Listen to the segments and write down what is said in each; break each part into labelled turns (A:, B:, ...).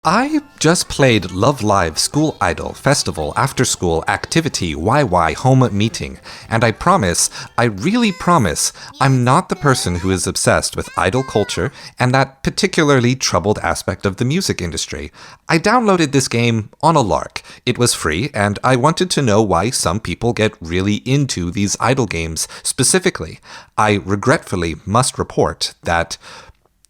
A: I just played LoveLive School Idol Festival After School Activity YY Home Meeting, and I really promise, I'm not the person who is obsessed with idol culture and that particularly troubled aspect of the music industry. I downloaded this game on a lark. It was free, and I wanted to know why some people get really into these idol games specifically. I regretfully must report that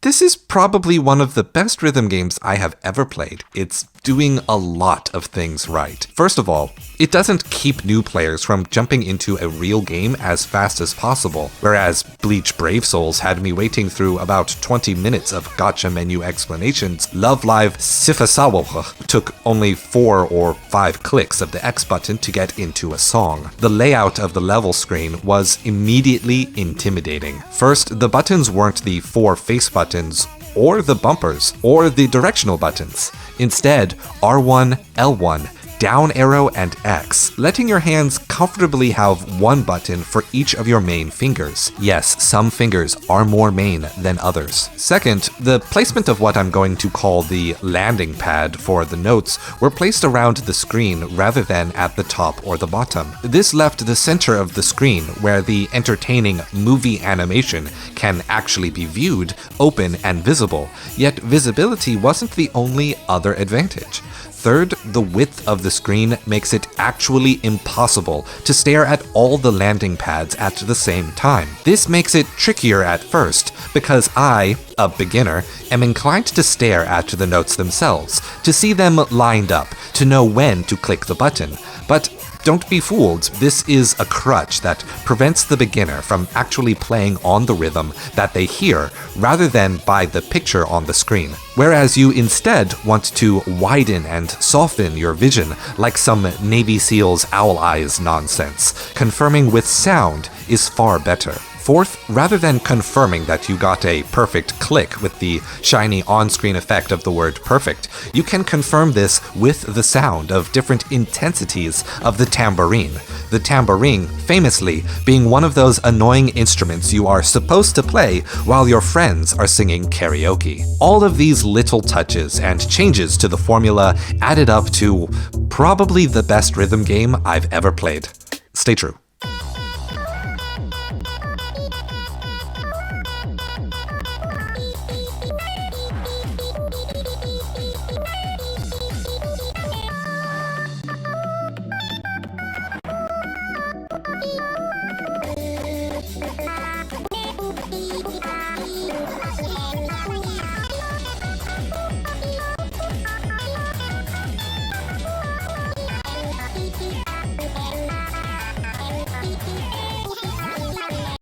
A: this is probably one of the best rhythm games I have ever played. It's doing a lot of things right. First of all, it doesn't keep new players from jumping into a real game as fast as possible, whereas Bleach Brave Souls had me waiting through about 20 minutes of gacha menu explanations. LoveLive Sifasawa took only 4 or 5 clicks of the X button to get into a song. The layout of the level screen was immediately intimidating. First, the buttons weren't the 4 face buttons or the bumpers, or the directional buttons. Instead, R1, L1, down arrow, and X, letting your hands comfortably have one button for each of your main fingers. Yes, some fingers are more main than others. Second, the placement of what I'm going to call the landing pad for the notes were placed around the screen rather than at the top or the bottom. This left the center of the screen, where the entertaining movie animation can actually be viewed, open and visible, yet visibility wasn't the only other advantage. Third, the width of the screen makes it actually impossible to stare at all the landing pads at the same time. This makes it trickier at first, because I, a beginner, am inclined to stare at the notes themselves, to see them lined up, to know when to click the button. But don't be fooled, this is a crutch that prevents the beginner from actually playing on the rhythm that they hear rather than by the picture on the screen. Whereas you instead want to widen and soften your vision like some Navy SEALs owl eyes nonsense. Confirming with sound is far better. Fourth, rather than confirming that you got a perfect click with the shiny on-screen effect of the word perfect, you can confirm this with the sound of different intensities of the tambourine. The tambourine, famously, being one of those annoying instruments you are supposed to play while your friends are singing karaoke. All of these little touches and changes to the formula added up to probably the best rhythm game I've ever played. Stay true.